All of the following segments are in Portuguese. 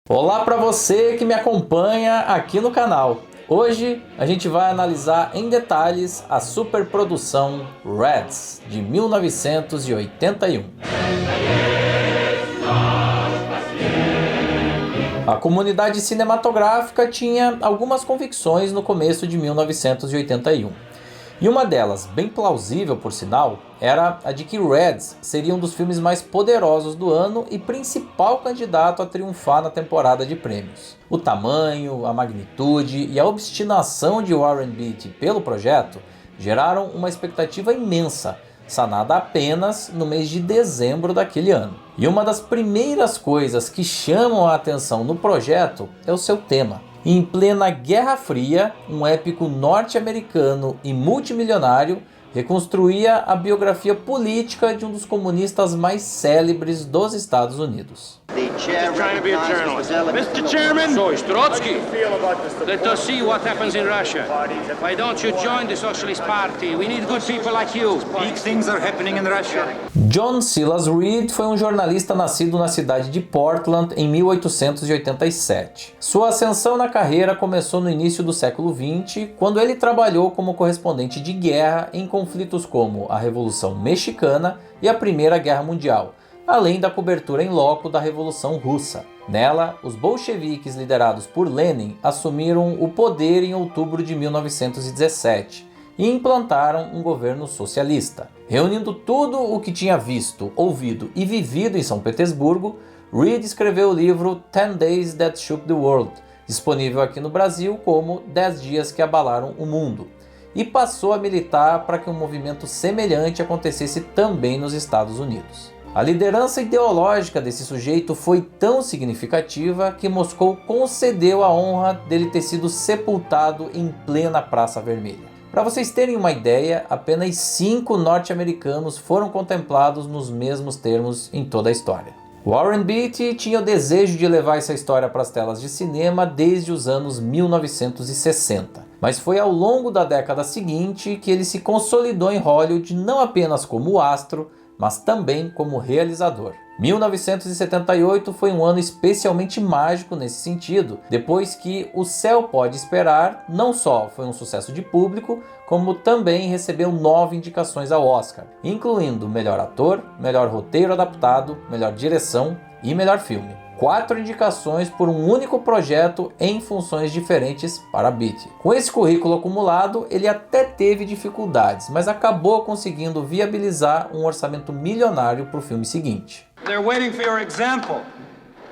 Olá para você que me acompanha aqui no canal. Hoje a gente vai analisar em detalhes a superprodução Reds de 1981. A comunidade cinematográfica tinha algumas convicções no começo de 1981. E uma delas, bem plausível por sinal, era a de que Reds seria um dos filmes mais poderosos do ano e principal candidato a triunfar na temporada de prêmios. O tamanho, a magnitude e a obstinação de Warren Beatty pelo projeto geraram uma expectativa imensa, sanada apenas no mês de dezembro daquele ano. E uma das primeiras coisas que chamam a atenção no projeto é o seu tema. Em plena Guerra Fria, um épico norte-americano e multimilionário reconstruía a biografia política de um dos comunistas mais célebres dos Estados Unidos. Trying to be a journalist. Mr. Chairman! So is Trotsky. Let us see what happens in Russia. Why don't you join the Socialist Party? We need good people like you. Big things are happening in Russia. John Silas Reed foi um jornalista nascido na cidade de Portland em 1887. Sua ascensão na carreira começou no início do século XX, quando ele trabalhou como correspondente de guerra em conflitos como a Revolução Mexicana e a Primeira Guerra Mundial, além da cobertura em loco da Revolução Russa. Nela, os bolcheviques liderados por Lenin assumiram o poder em outubro de 1917 e implantaram um governo socialista. Reunindo tudo o que tinha visto, ouvido e vivido em São Petersburgo, Reed escreveu o livro 10 Days That Shook the World, disponível aqui no Brasil como 10 Dias que Abalaram o Mundo, e passou a militar para que um movimento semelhante acontecesse também nos Estados Unidos. A liderança ideológica desse sujeito foi tão significativa que Moscou concedeu a honra dele ter sido sepultado em plena Praça Vermelha. Para vocês terem uma ideia, apenas 5 norte-americanos foram contemplados nos mesmos termos em toda a história. Warren Beatty tinha o desejo de levar essa história para as telas de cinema desde os anos 1960, mas foi ao longo da década seguinte que ele se consolidou em Hollywood não apenas como astro, mas também como realizador. 1978 foi um ano especialmente mágico nesse sentido, depois que O Céu Pode Esperar não só foi um sucesso de público, como também recebeu 9 indicações ao Oscar, incluindo Melhor Ator, Melhor Roteiro Adaptado, Melhor Direção e Melhor Filme. 4 indicações por um único projeto em funções diferentes para Beatty. Com esse currículo acumulado, ele até teve dificuldades, mas acabou conseguindo viabilizar um orçamento milionário para o filme seguinte. They're waiting for your example.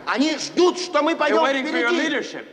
Они ждут, что мы They're пойдем waiting for your впереди. leadership.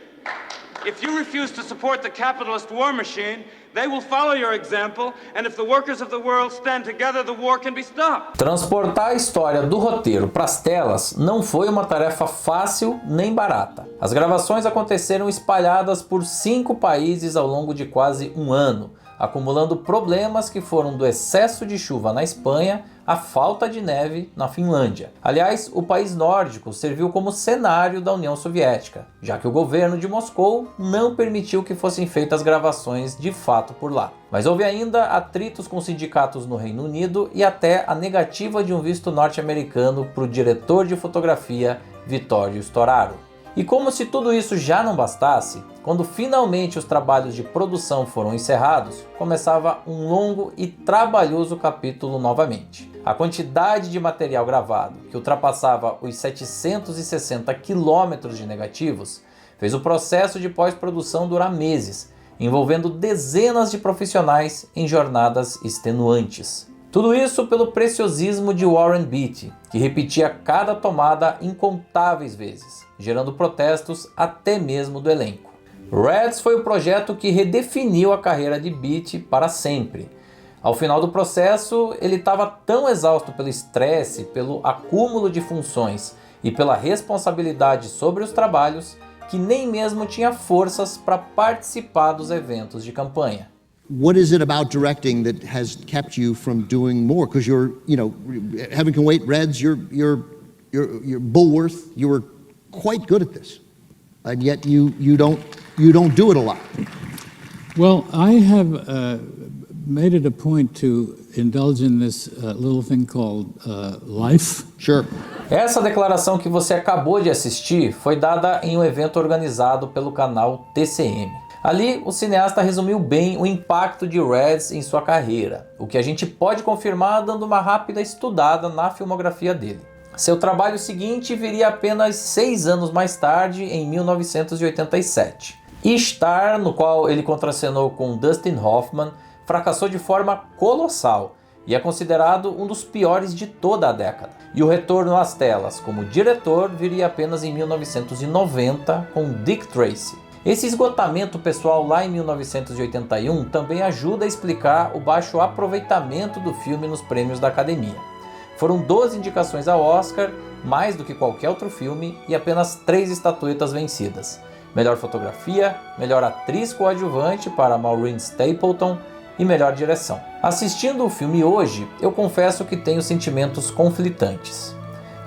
If you refuse to support the capitalist war machine, they will follow your example, and if the workers of the world stand together, the war can be stopped. Transportar a história do roteiro para as telas não foi uma tarefa fácil nem barata. As gravações aconteceram espalhadas por 5 países ao longo de quase um ano, acumulando problemas que foram do excesso de chuva na Espanha à falta de neve na Finlândia. Aliás, o país nórdico serviu como cenário da União Soviética, já que o governo de Moscou não permitiu que fossem feitas gravações de fato por lá. Mas houve ainda atritos com sindicatos no Reino Unido e até a negativa de um visto norte-americano para o diretor de fotografia Vittorio Storaro. E como se tudo isso já não bastasse, quando finalmente os trabalhos de produção foram encerrados, começava um longo e trabalhoso capítulo novamente. A quantidade de material gravado, que ultrapassava os 760 quilômetros de negativos, fez o processo de pós-produção durar meses, envolvendo dezenas de profissionais em jornadas extenuantes. Tudo isso pelo preciosismo de Warren Beatty, que repetia cada tomada incontáveis vezes, gerando protestos até mesmo do elenco. Reds foi o projeto que redefiniu a carreira de Beatty para sempre. Ao final do processo, ele estava tão exausto pelo estresse, pelo acúmulo de funções e pela responsabilidade sobre os trabalhos, que nem mesmo tinha forças para participar dos eventos de campanha. What is it about directing that has kept you from doing more? Because having to wait Reds, you're Bullworth. You were quite good at this, and yet you don't do it a lot. Well, I have made it a point to indulge in this little thing called life. Sure. Essa declaração que você acabou de assistir foi dada em um evento organizado pelo canal TCM. Ali, o cineasta resumiu bem o impacto de Reds em sua carreira, o que a gente pode confirmar dando uma rápida estudada na filmografia dele. Seu trabalho seguinte viria apenas 6 anos mais tarde, em 1987. Ishtar, no qual ele contracenou com Dustin Hoffman, fracassou de forma colossal e é considerado um dos piores de toda a década. E o retorno às telas como diretor viria apenas em 1990 com Dick Tracy. Esse esgotamento pessoal lá em 1981 também ajuda a explicar o baixo aproveitamento do filme nos prêmios da Academia. Foram 12 indicações ao Oscar, mais do que qualquer outro filme, e apenas 3 estatuetas vencidas. Melhor fotografia, melhor atriz coadjuvante para Maureen Stapleton e melhor direção. Assistindo o filme hoje, eu confesso que tenho sentimentos conflitantes.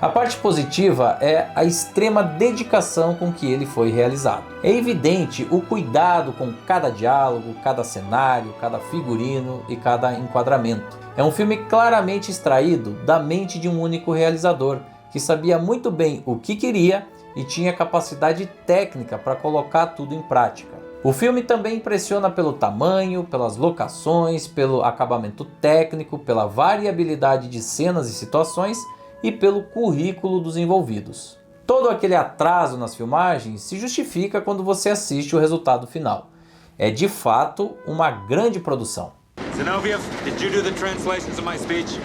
A parte positiva é a extrema dedicação com que ele foi realizado. É evidente o cuidado com cada diálogo, cada cenário, cada figurino e cada enquadramento. É um filme claramente extraído da mente de um único realizador, que sabia muito bem o que queria e tinha capacidade técnica para colocar tudo em prática. O filme também impressiona pelo tamanho, pelas locações, pelo acabamento técnico, pela variabilidade de cenas e situações e pelo currículo dos envolvidos. Todo aquele atraso nas filmagens se justifica quando você assiste o resultado final. É de fato uma grande produção. Zinoviev, did you do the translations of my speech?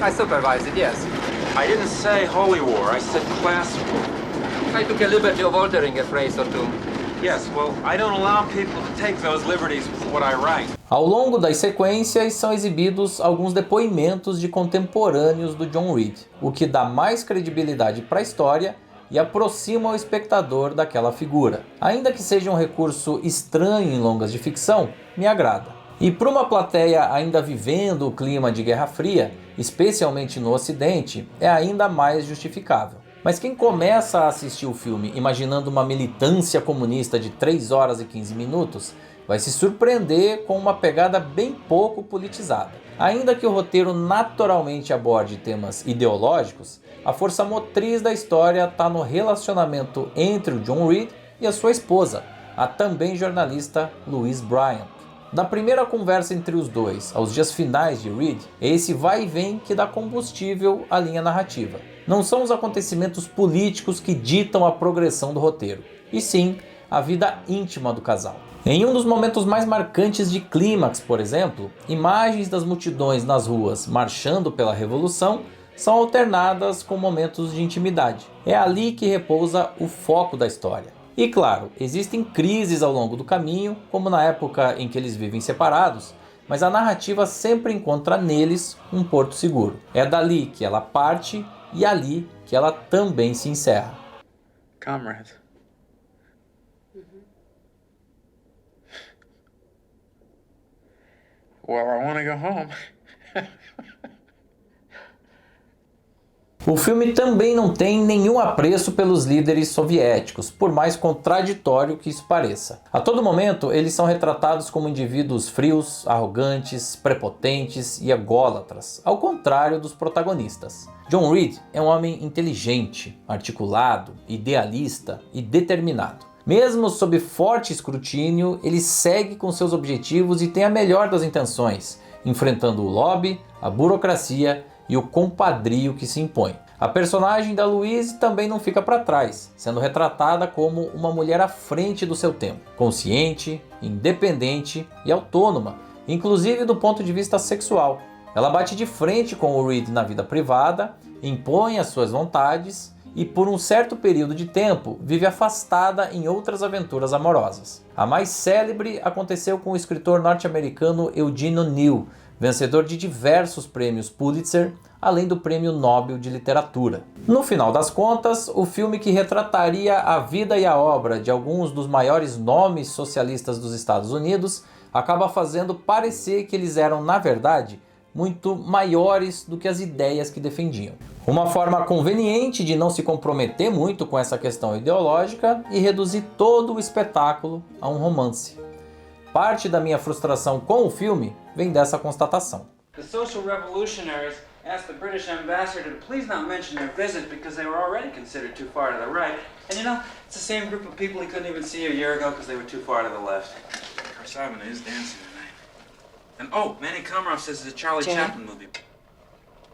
I supervised it, yes. I didn't say holy war, I said classical. I took a liberty of altering a phrase or two. Yes, well, I don't allow people to take those liberties with what I write. Ao longo das sequências são exibidos alguns depoimentos de contemporâneos do John Reed, o que dá mais credibilidade para a história e aproxima o espectador daquela figura. Ainda que seja um recurso estranho em longas de ficção, me agrada. E para uma plateia ainda vivendo o clima de Guerra Fria, especialmente no Ocidente, é ainda mais justificável. Mas quem começa a assistir o filme imaginando uma militância comunista de 3 horas e 15 minutos, vai se surpreender com uma pegada bem pouco politizada. Ainda que o roteiro naturalmente aborde temas ideológicos, a força motriz da história está no relacionamento entre o John Reed e a sua esposa, a também jornalista Louise Bryant. Da primeira conversa entre os dois aos dias finais de Reed, é esse vai e vem que dá combustível à linha narrativa. Não são os acontecimentos políticos que ditam a progressão do roteiro, e sim a vida íntima do casal. Em um dos momentos mais marcantes de clímax, por exemplo, imagens das multidões nas ruas marchando pela Revolução são alternadas com momentos de intimidade. É ali que repousa o foco da história. E claro, existem crises ao longo do caminho, como na época em que eles vivem separados, mas a narrativa sempre encontra neles um porto seguro. É dali que ela parte e ali que ela também se encerra. Comrade. Well, I want to go home. O filme também não tem nenhum apreço pelos líderes soviéticos, por mais contraditório que isso pareça. A todo momento, eles são retratados como indivíduos frios, arrogantes, prepotentes e ególatras, ao contrário dos protagonistas. John Reed é um homem inteligente, articulado, idealista e determinado. Mesmo sob forte escrutínio, ele segue com seus objetivos e tem a melhor das intenções, enfrentando o lobby, a burocracia e o compadrio que se impõe. A personagem da Louise também não fica para trás, sendo retratada como uma mulher à frente do seu tempo, consciente, independente e autônoma, inclusive do ponto de vista sexual. Ela bate de frente com o Reed na vida privada, impõe as suas vontades e por um certo período de tempo vive afastada em outras aventuras amorosas. A mais célebre aconteceu com o escritor norte-americano Eugene O'Neill, vencedor de diversos prêmios Pulitzer, além do Prêmio Nobel de Literatura. No final das contas, o filme que retrataria a vida e a obra de alguns dos maiores nomes socialistas dos Estados Unidos acaba fazendo parecer que eles eram, na verdade, muito maiores do que as ideias que defendiam. Uma forma conveniente de não se comprometer muito com essa questão ideológica e reduzir todo o espetáculo a um romance. Parte da minha frustração com o filme vem dessa constatação. The social revolutionaries asked the British ambassador to please not mention their visit because they were already considered too far to the right. And you know, it's the same group of people he couldn't even see a year ago because they were too far to the left. Karsavina is dancing tonight. And oh, Manny Komarov says it's a Charlie Chaplin movie.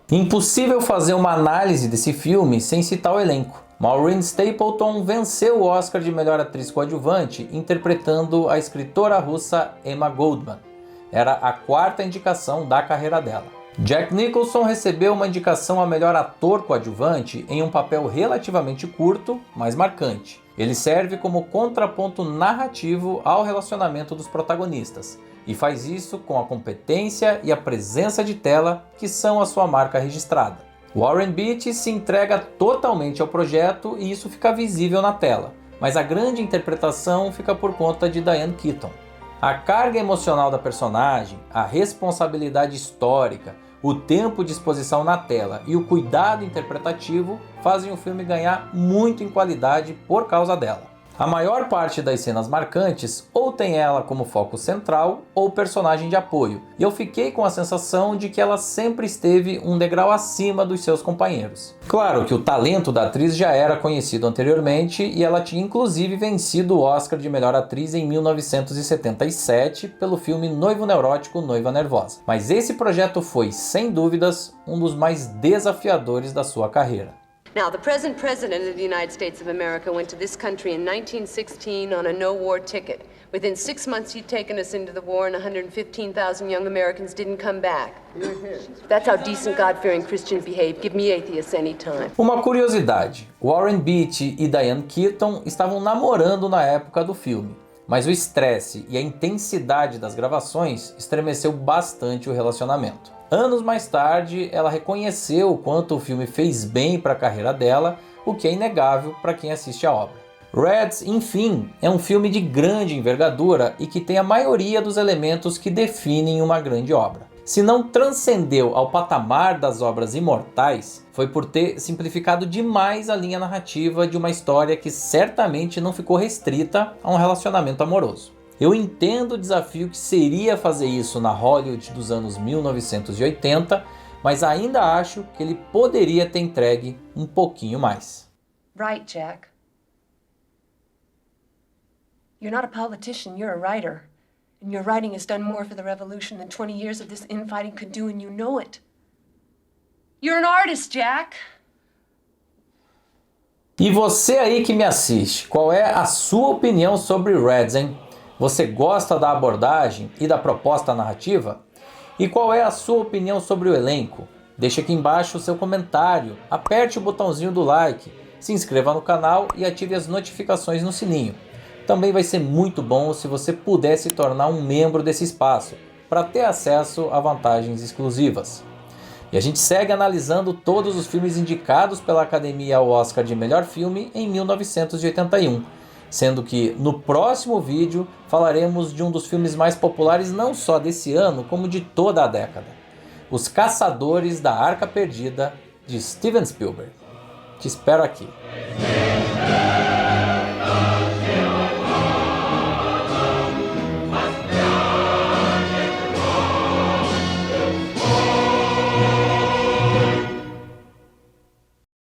Impossível fazer uma análise desse filme sem citar o elenco. Maureen Stapleton venceu o Oscar de melhor atriz coadjuvante interpretando a escritora russa Emma Goldman. Era a 4ª indicação da carreira dela. Jack Nicholson recebeu uma indicação a melhor ator coadjuvante em um papel relativamente curto, mas marcante. Ele serve como contraponto narrativo ao relacionamento dos protagonistas, e faz isso com a competência e a presença de tela que são a sua marca registrada. Warren Beatty se entrega totalmente ao projeto e isso fica visível na tela, mas a grande interpretação fica por conta de Diane Keaton. A carga emocional da personagem, a responsabilidade histórica, o tempo de exposição na tela e o cuidado interpretativo fazem o filme ganhar muito em qualidade por causa dela. A maior parte das cenas marcantes ou tem ela como foco central ou personagem de apoio, e eu fiquei com a sensação de que ela sempre esteve um degrau acima dos seus companheiros. Claro que o talento da atriz já era conhecido anteriormente e ela tinha inclusive vencido o Oscar de melhor atriz em 1977 pelo filme Noivo Neurótico, Noiva Nervosa. Mas esse projeto foi, sem dúvidas, um dos mais desafiadores da sua carreira. Now, the present president of the United States of America went to this country in 1916 on a no-war ticket. Within 6 months, he'd taken us into the war, and 115,000 young Americans didn't come back. That's how decent, God-fearing Christians behave. Give me atheists anytime. Uma curiosidade, Warren Beatty e Diane Keaton estavam namorando na época do filme, mas o estresse e a intensidade das gravações estremeceu bastante o relacionamento. Anos mais tarde, ela reconheceu o quanto o filme fez bem para a carreira dela, o que é inegável para quem assiste a obra. Reds, enfim, é um filme de grande envergadura e que tem a maioria dos elementos que definem uma grande obra. Se não transcendeu ao patamar das obras imortais, foi por ter simplificado demais a linha narrativa de uma história que certamente não ficou restrita a um relacionamento amoroso. Eu entendo o desafio que seria fazer isso na Hollywood dos anos 1980, mas ainda acho que ele poderia ter entregue um pouquinho mais. Right, Jack. You're not a politician, you're a writer. And your writing has done more for the revolution than 20 years of this infighting could do, and you know it. You're an artist, Jack. E você aí que me assiste, qual é a sua opinião sobre Reds, hein? Você gosta da abordagem e da proposta narrativa? E qual é a sua opinião sobre o elenco? Deixe aqui embaixo o seu comentário, aperte o botãozinho do like, se inscreva no canal e ative as notificações no sininho. Também vai ser muito bom se você puder se tornar um membro desse espaço, para ter acesso a vantagens exclusivas. E a gente segue analisando todos os filmes indicados pela Academia ao Oscar de Melhor Filme em 1981. Sendo que no próximo vídeo falaremos de um dos filmes mais populares não só desse ano, como de toda a década. Os Caçadores da Arca Perdida, de Steven Spielberg. Te espero aqui.